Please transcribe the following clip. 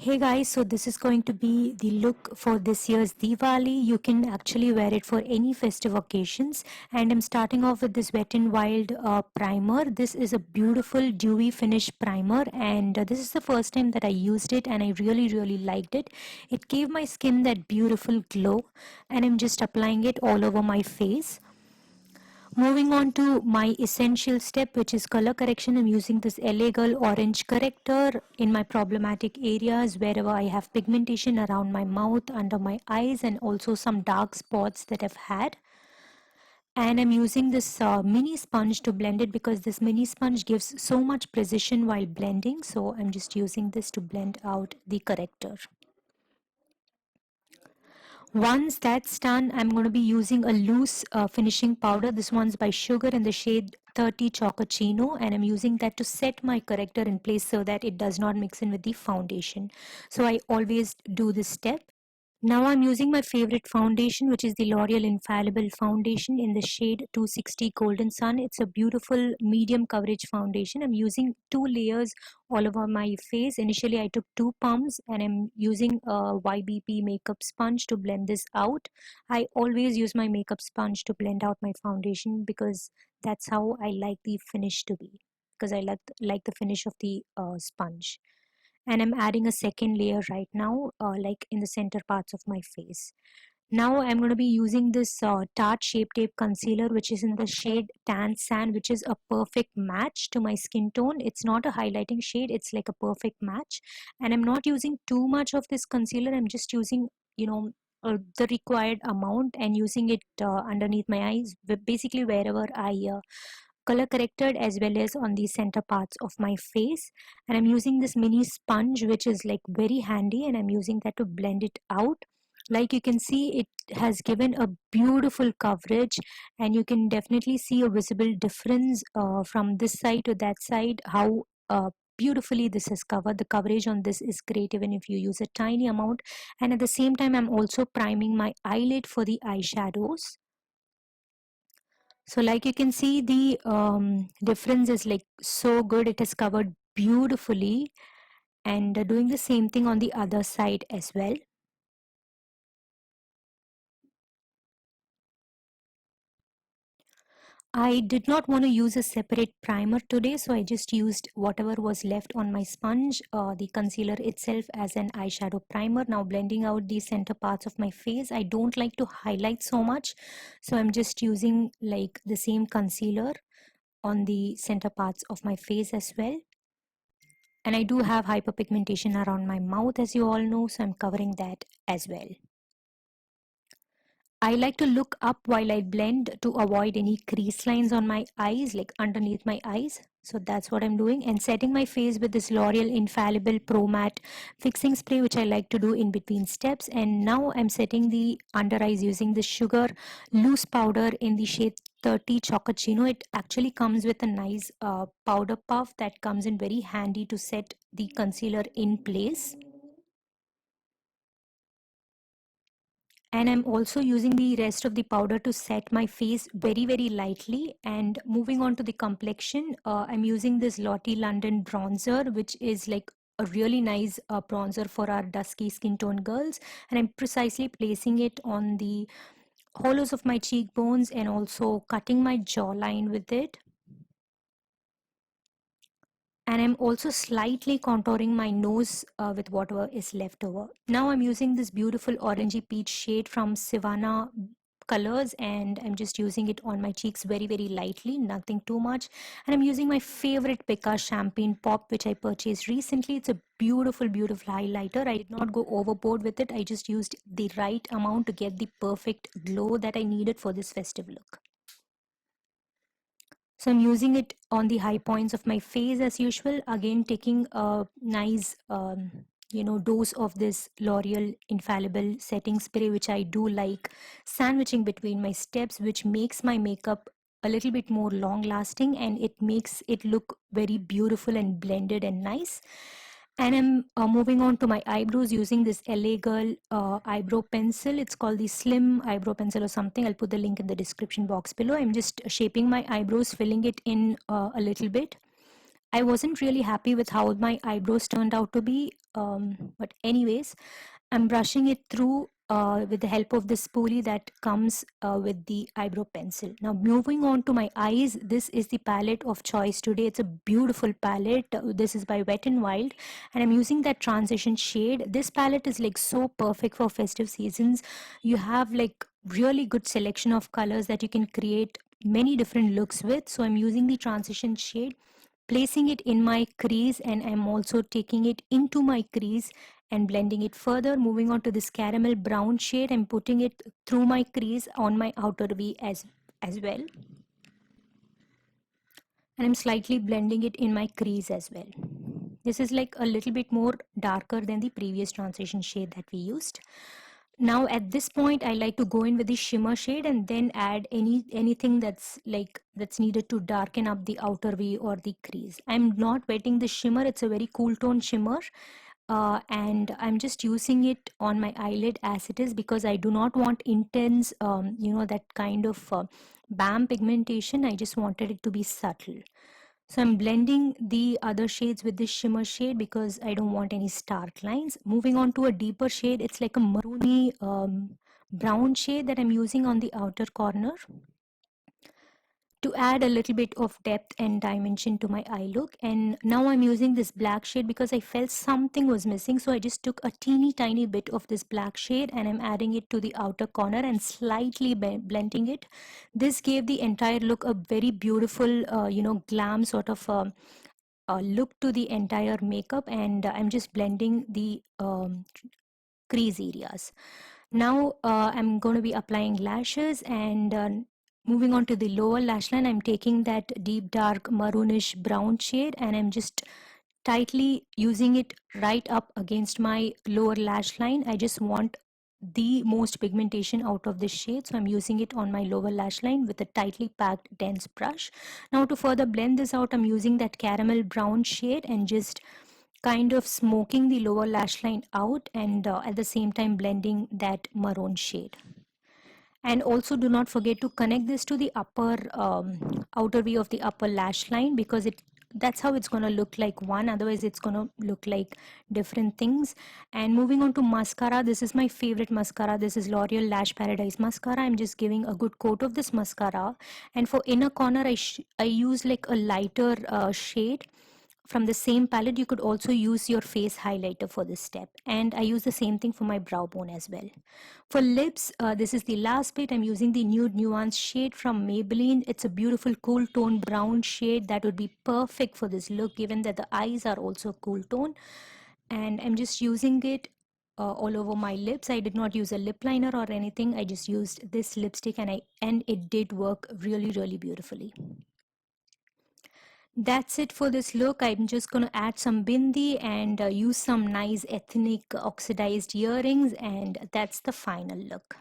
Hey guys, so this is going to be the look for this year's Diwali. You can actually wear it for any festive occasions, and I'm starting off with this Wet n Wild primer. This is a beautiful dewy finish primer, and this is the first time that I used it, and I really liked it. It gave my skin that beautiful glow, and I'm just applying it all over my face. Moving on to my essential step, which is color correction. I'm using this L.A Girl Orange corrector in my problematic areas wherever I have pigmentation around my mouth, under my eyes, and also some dark spots that I've had. And I'm using this mini sponge to blend it because this mini sponge gives so much precision while blending. So I'm just using this to blend out the corrector. Once that's done, I'm going to be using a loose finishing powder. This one's by Sugar in the shade 30 Chococcino, and I'm using that to set my corrector in place so that it does not mix in with the foundation. So I always do this step. Now I'm using my favorite foundation, which is the L'Oreal Infallible foundation in the shade 260 Golden Sun. It's a beautiful medium coverage foundation. I'm using 2 layers all over my face. Initially I took 2 pumps, and I'm using a YBP makeup sponge to blend this out. I always use my makeup sponge to blend out my foundation because that's how I like the finish to be, because I like the finish of the sponge. And I'm adding a second layer right now, like in the center parts of my face. Now I'm going to be using this Tarte Shape Tape Concealer, which is in the shade Tan Sand, which is a perfect match to my skin tone. It's not a highlighting shade, it's like a perfect match. And I'm not using too much of this concealer. I'm just using, the required amount, and using it underneath my eyes, basically wherever I color corrected, as well as on the center parts of my face. And I'm using this mini sponge, which is like very handy, and I'm using that to blend it out. Like you can see, it has given a beautiful coverage, and you can definitely see a visible difference from this side to that side, how beautifully this is covered. The coverage on this is great even if you use a tiny amount. And at the same time, I'm also priming my eyelid for the eyeshadows. So like you can see, the difference is like so good. It is covered beautifully, and doing the same thing on the other side as well. I did not want to use a separate primer today, so I just used whatever was left on my sponge, the concealer itself, as an eyeshadow primer. Now blending out the center parts of my face. I don't like to highlight so much, so I'm just using like the same concealer on the center parts of my face as well. And I do have hyperpigmentation around my mouth, as you all know, so I'm covering that as well. I like to look up while I blend to avoid any crease lines on my eyes, like underneath my eyes. So that's what I'm doing, and setting my face with this L'Oreal Infallible Pro Matte fixing spray, which I like to do in between steps. And now I'm setting the under eyes using the Sugar loose powder in the shade 30 Chococcino. It actually comes with a nice powder puff that comes in very handy to set the concealer in place. And I'm also using the rest of the powder to set my face very lightly. And moving on to the complexion, I'm using this Lottie London bronzer, which is like a really nice bronzer for our dusky skin tone girls, and I'm precisely placing it on the hollows of my cheekbones and also cutting my jawline with it. And I'm also slightly contouring my nose with whatever is left over. Now I'm using this beautiful orangey peach shade from Sivanna colors, and I'm just using it on my cheeks very lightly, nothing too much. And I'm using my favorite Becca Champagne Pop, which I purchased recently. It's a beautiful highlighter. I did not go overboard with it. I just used the right amount to get the perfect glow that I needed for this festive look. So I'm using it on the high points of my face as usual. Again, taking a nice, dose of this L'Oreal Infallible setting spray, which I do like sandwiching between my steps, which makes my makeup a little bit more long lasting, and it makes it look very beautiful and blended and nice. And I'm moving on to my eyebrows using this L.A Girl eyebrow pencil. It's called the Slim eyebrow pencil or something. I'll put the link in the description box below. I'm just shaping my eyebrows, filling it in a little bit. I wasn't really happy with how my eyebrows turned out to be, but anyways, I'm brushing it through with the help of this spoolie that comes with the eyebrow pencil. Now moving on to my eyes, this is the palette of choice today. It's a beautiful palette. This is by Wet n Wild, and I'm using that transition shade. This palette is like so perfect for festive seasons. You have like really good selection of colors that you can create many different looks with. So I'm using the transition shade, placing it in my crease, and I'm also taking it into my crease and blending it further. Moving on to this caramel brown shade, I'm putting it through my crease on my outer V as well, and I'm slightly blending it in my crease as well. This is like a little bit more darker than the previous transition shade that we used. Now at this point I like to go in with the shimmer shade and then add anything that's needed to darken up the outer V or the crease. I'm not wetting the shimmer, it's a very cool tone shimmer, and I'm just using it on my eyelid as it is because I do not want intense that kind of bam pigmentation. I just wanted it to be subtle. So I'm blending the other shades with this shimmer shade because I don't want any stark lines. Moving on to a deeper shade, it's like a maroony brown shade that I'm using on the outer corner to add a little bit of depth and dimension to my eye look. And now I'm using this black shade because I felt something was missing, so I just took a teeny tiny bit of this black shade and I'm adding it to the outer corner and slightly blending it. This gave the entire look a very beautiful glam sort of look to the entire makeup, and I'm just blending the crease areas. Now I'm going to be applying lashes, and moving on to the lower lash line, I'm taking that deep dark maroonish brown shade and I'm just tightly using it right up against my lower lash line. I just want the most pigmentation out of this shade, so I'm using it on my lower lash line with a tightly packed dense brush. Now to further blend this out, I'm using that caramel brown shade and just kind of smoking the lower lash line out, and at the same time blending that maroon shade. And also do not forget to connect this to the upper outer V of the upper lash line, because that's how it's going to look like one, otherwise it's going to look like different things. And moving on to mascara, this is my favorite mascara. This is L'Oreal Lash Paradise mascara. I'm just giving a good coat of this mascara, and for inner corner I use like a lighter shade from the same palette. You could also use your face highlighter for this step, and I use the same thing for my brow bone as well. For lips, this is the last bit. I'm using the Nude Nuance shade from Maybelline. It's a beautiful cool tone brown shade that would be perfect for this look, given that the eyes are also cool tone. And I'm just using it all over my lips. I did not use a lip liner or anything. I just used this lipstick, and it did work really, really beautifully. That's it for this look. I'm just going to add some bindi and use some nice ethnic oxidized earrings, and that's the final look.